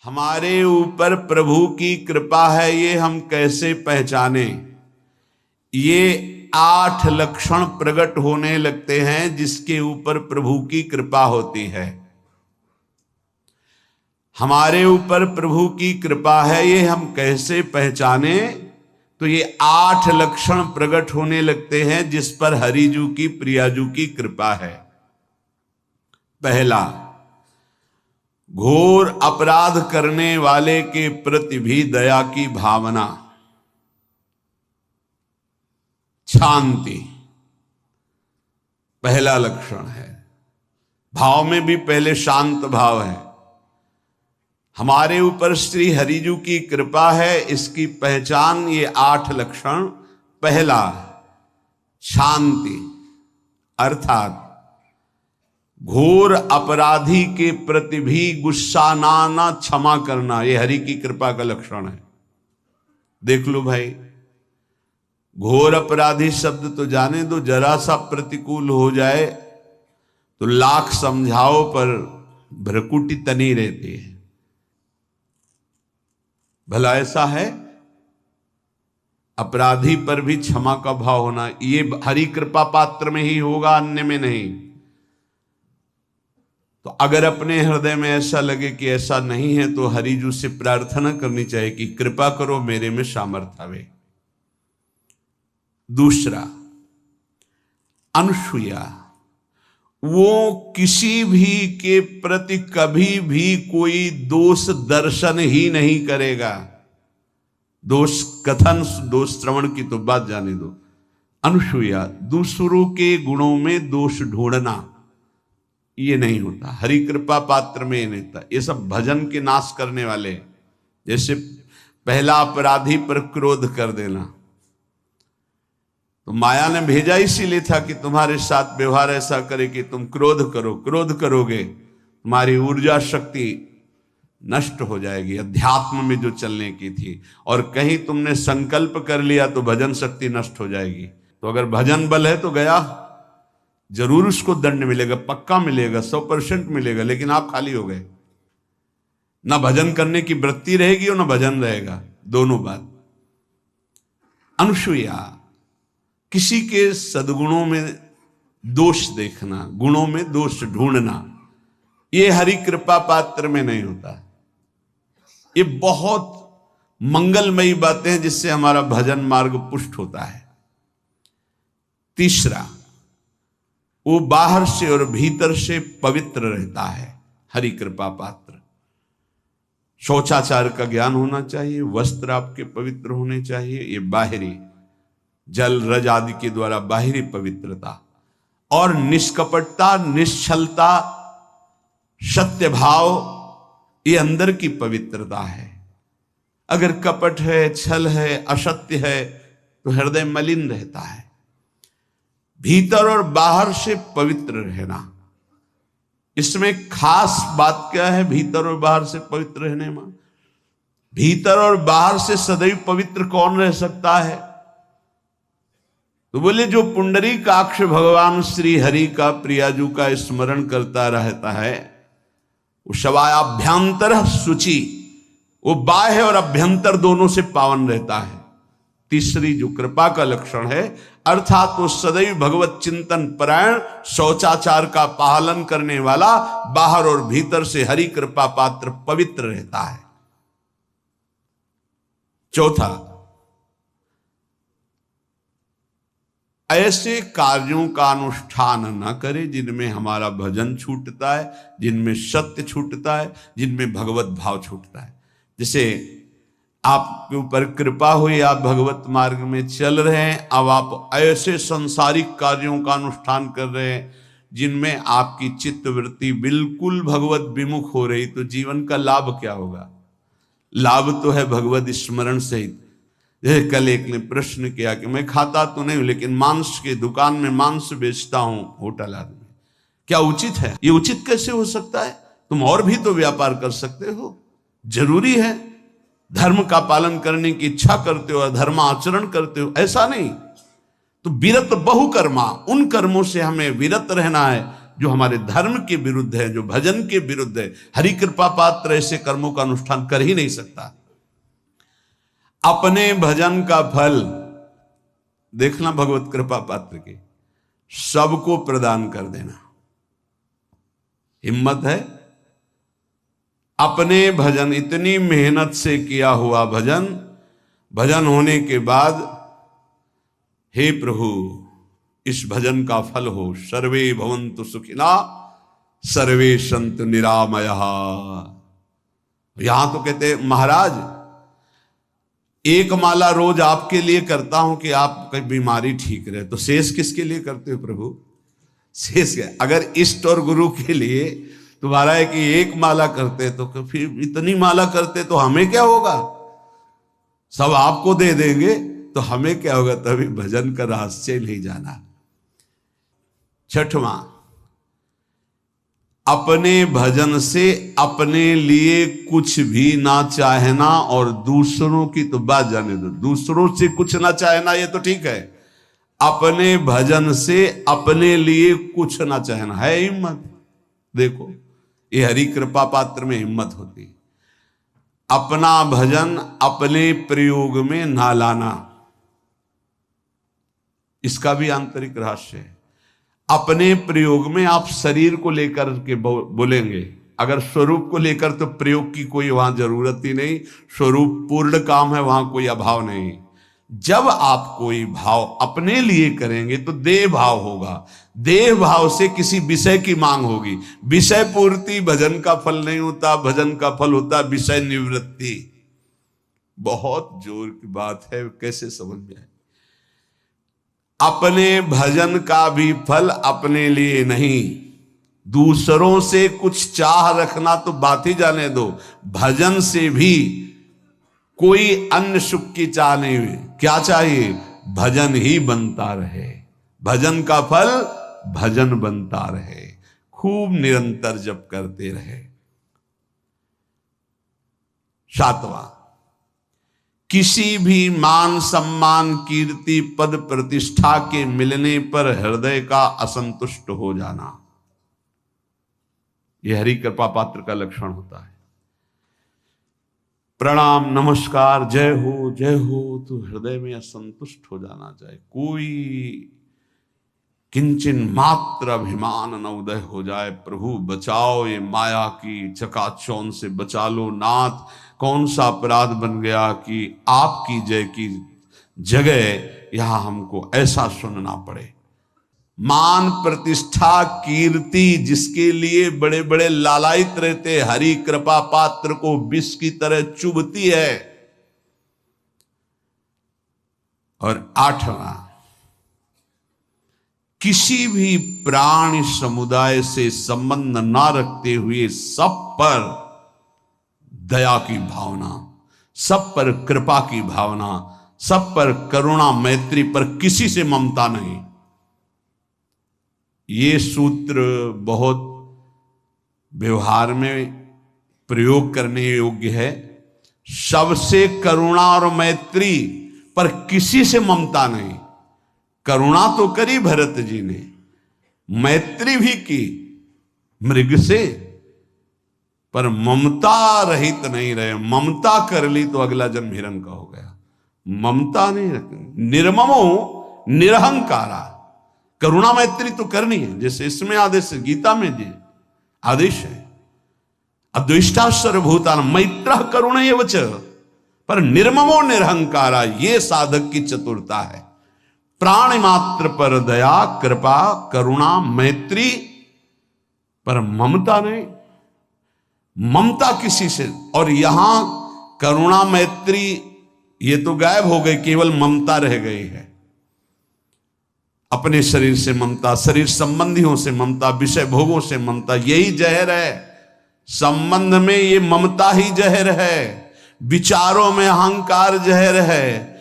हमारे ऊपर प्रभु की कृपा है ये हम कैसे पहचाने। ये 8 लक्षण प्रकट होने लगते हैं जिसके ऊपर प्रभु की कृपा होती है। हमारे ऊपर प्रभु की कृपा है ये हम कैसे पहचाने, तो ये 8 लक्षण प्रकट होने लगते हैं जिस पर हरिजू की प्रियाजू की कृपा है। पहला, घोर अपराध करने वाले के प्रति भी दया की भावना, शांति पहला लक्षण है। भाव में भी पहले शांत भाव है। हमारे ऊपर श्री हरिजू की कृपा है, इसकी पहचान ये 8 लक्षण। पहला, शांति, अर्थात घोर अपराधी के प्रति भी गुस्सा ना क्षमा करना, ये हरि की कृपा का लक्षण है। देख लो भाई, घोर अपराधी शब्द तो जाने दो, जरा सा प्रतिकूल हो जाए तो लाख समझाओ पर भ्रकुटी तनी रहती है। भला ऐसा है? अपराधी पर भी क्षमा का भाव होना, ये हरि कृपा पात्र में ही होगा, अन्य में नहीं। तो अगर अपने हृदय में ऐसा लगे कि ऐसा नहीं है तो हरिजू से प्रार्थना करनी चाहिए कि कृपा करो, मेरे में सामर्थ्य आवे। दूसरा, अनुसूया, वो किसी भी के प्रति कभी भी कोई दोष दर्शन ही नहीं करेगा। दोष कथन, दोष श्रवण की तो बात जाने दो। अनुसूया, दूसरों के गुणों में दोष ढूंढना, ये नहीं होता। हरि कृपा पात्र में ये नहीं होता। ये सब भजन के नाश करने वाले। जैसे पहला अपराधी पर क्रोध कर देना, तो माया ने भेजा इसीलिए था कि तुम्हारे साथ व्यवहार ऐसा करे कि तुम क्रोध करो। क्रोध करोगे तुम्हारी ऊर्जा शक्ति नष्ट हो जाएगी, अध्यात्म में जो चलने की थी। और कहीं तुमने संकल्प कर लिया तो भजन शक्ति नष्ट हो जाएगी। तो अगर भजन बल है तो गया, जरूर उसको दंड मिलेगा, पक्का मिलेगा, 100% मिलेगा, लेकिन आप खाली हो गए। ना भजन करने की वृत्ति रहेगी और ना भजन रहेगा, दोनों बात। अनुसूया, किसी के सद्गुणों में दोष देखना, गुणों में दोष ढूंढना, ये हरि कृपा पात्र में नहीं होता। ये बहुत मंगलमयी बातें हैं जिससे हमारा भजन मार्ग पुष्ट होता है। तीसरा, वो बाहर से और भीतर से पवित्र रहता है, हरि कृपा पात्र। शौचाचार का ज्ञान होना चाहिए, वस्त्र आपके पवित्र होने चाहिए, ये बाहरी जल रज आदि के द्वारा बाहरी पवित्रता। और निष्कपटता, निश्चलता, सत्य भाव, ये अंदर की पवित्रता है। अगर कपट है, छल है, असत्य है तो हृदय मलिन रहता है। भीतर और बाहर से पवित्र रहना, इसमें खास बात क्या है? भीतर और बाहर से पवित्र रहने में, भीतर और बाहर से सदैव पवित्र कौन रह सकता है? तो बोले जो पुंडरीकाक्ष भगवान श्री हरि का, प्रियाजू का स्मरण करता रहता है, वो शवायाभ्यंतर शुचि, वो बाह्य और अभ्यंतर दोनों से पावन रहता है। तीसरी जो कृपा का लक्षण है, अर्थात वो सदैव भगवत चिंतन परायण, शौचाचार का पालन करने वाला, बाहर और भीतर से हरि कृपा पात्र पवित्र रहता है। चौथा, ऐसे कार्यों का अनुष्ठान न करे जिनमें हमारा भजन छूटता है, जिनमें सत्य छूटता है, जिनमें भगवत भाव छूटता है। जैसे आपके ऊपर कृपा हुई, आप भगवत मार्ग में चल रहे हैं, अब आप ऐसे संसारिक कार्यों का अनुष्ठान कर रहे हैं जिनमें आपकी चित्तवृत्ति बिल्कुल भगवत विमुख हो रही, तो जीवन का लाभ क्या होगा? लाभ तो है भगवत स्मरण सहित। जैसे कल एक ने प्रश्न किया कि मैं खाता तो नहीं हूं लेकिन मांस की दुकान में मांस बेचता हूं, होटल आदमी, क्या उचित है? ये उचित कैसे हो सकता है? तुम और भी तो व्यापार कर सकते हो। जरूरी है धर्म का पालन करने की इच्छा करते हो, धर्माचरण करते हो, ऐसा नहीं। तो विरत बहुकर्मा, उन कर्मों से हमें विरत रहना है जो हमारे धर्म के विरुद्ध है, जो भजन के विरुद्ध है। हरि कृपा पात्र ऐसे कर्मों का अनुष्ठान कर ही नहीं सकता। अपने भजन का फल देखना भगवत कृपा पात्र के, सबको प्रदान कर देना। हिम्मत है? अपने भजन, इतनी मेहनत से किया हुआ भजन, भजन होने के बाद हे प्रभु इस भजन का फल हो, सर्वे भवन्तु सुखिना सर्वे सन्तु निरामयः। यहां तो कहते महाराज एक माला रोज आपके लिए करता हूं कि आपकी बीमारी ठीक रहे, तो शेष किसके लिए करते हो प्रभु? शेष क्या? अगर इष्ट और गुरु के लिए तुम्हारा है कि एक माला करते तो फिर इतनी माला करते तो हमें क्या होगा? सब आपको दे देंगे तो हमें क्या होगा? तभी भजन का रहस्य नहीं जाना। छठवां, अपने भजन से अपने लिए कुछ भी ना चाहना, और दूसरों की तो बात जाने दो, दूसरों से कुछ ना चाहना ये तो ठीक है, अपने भजन से अपने लिए कुछ ना चाहना है हिम्मत। देखो ये हरि कृपा पात्र में हिम्मत होती है। अपना भजन अपने प्रयोग में ना लाना, इसका भी आंतरिक रहस्य है। अपने प्रयोग में आप शरीर को लेकर के बोलेंगे, अगर स्वरूप को लेकर तो प्रयोग की कोई वहां जरूरत ही नहीं, स्वरूप पूर्ण काम है, वहां कोई अभाव नहीं। जब आप कोई भाव अपने लिए करेंगे तो देह भाव होगा, देह भाव से किसी विषय की मांग होगी। विषय पूर्ति भजन का फल नहीं होता, भजन का फल होता विषय निवृत्ति। बहुत जोर की बात है, कैसे समझ में आए? अपने भजन का भी फल अपने लिए नहीं, दूसरों से कुछ चाह रखना तो बात ही जाने दो, भजन से भी कोई अन्य सुख की चाह नहीं हुई। क्या चाहिए? भजन ही बनता रहे, भजन का फल भजन बनता रहे, खूब निरंतर जप करते रहे। सातवां, किसी भी मान सम्मान कीर्ति पद प्रतिष्ठा के मिलने पर हृदय का असंतुष्ट हो जाना, यह हरि कृपा पात्र का लक्षण होता है। प्रणाम नमस्कार जय हो तो हृदय में असंतुष्ट हो जाना चाहिए। कोई किंचन मात्र अभिमान न उदय हो जाए। प्रभु बचाओ, ये माया की चकाचौंध से बचा लो नाथ। कौन सा अपराध बन गया कि आपकी जय की जगह यहां हमको ऐसा सुनना पड़े। मान प्रतिष्ठा कीर्ति जिसके लिए बड़े बड़े लालायित रहते, हरि कृपा पात्र को विष की तरह चुभती है। और आठवां, किसी भी प्राणी समुदाय से संबंध ना रखते हुए सब पर दया की भावना, सब पर कृपा की भावना, सब पर करुणा मैत्री, पर किसी से ममता नहीं। ये सूत्र बहुत व्यवहार में प्रयोग करने योग्य है। सबसे करुणा और मैत्री, पर किसी से ममता नहीं। करुणा तो करी भरत जी ने, मैत्री भी की मृग से, पर ममता रहित नहीं रहे। ममता कर ली तो अगला जन्म हिरण का हो गया। ममता नहीं रखनी। निर्ममो निरहंकारा, करुणा मैत्री तो करनी है, जैसे इसमें आदेश है, गीता में जी आदेश है, अद्वेष्टा सर्वभूतान मैत्र करुण एवच, पर निर्ममो निरहंकारा, ये साधक की चतुरता है। प्राणी मात्र पर दया कृपा करुणा मैत्री, पर ममता नहीं। ममता किसी से, और यहां करुणा मैत्री ये तो गायब हो गई, केवल ममता रह गई है। अपने शरीर से ममता, शरीर संबंधियों से ममता, विषय भोगों से ममता, यही जहर है। संबंध में ये ममता ही जहर है, विचारों में अहंकार जहर है,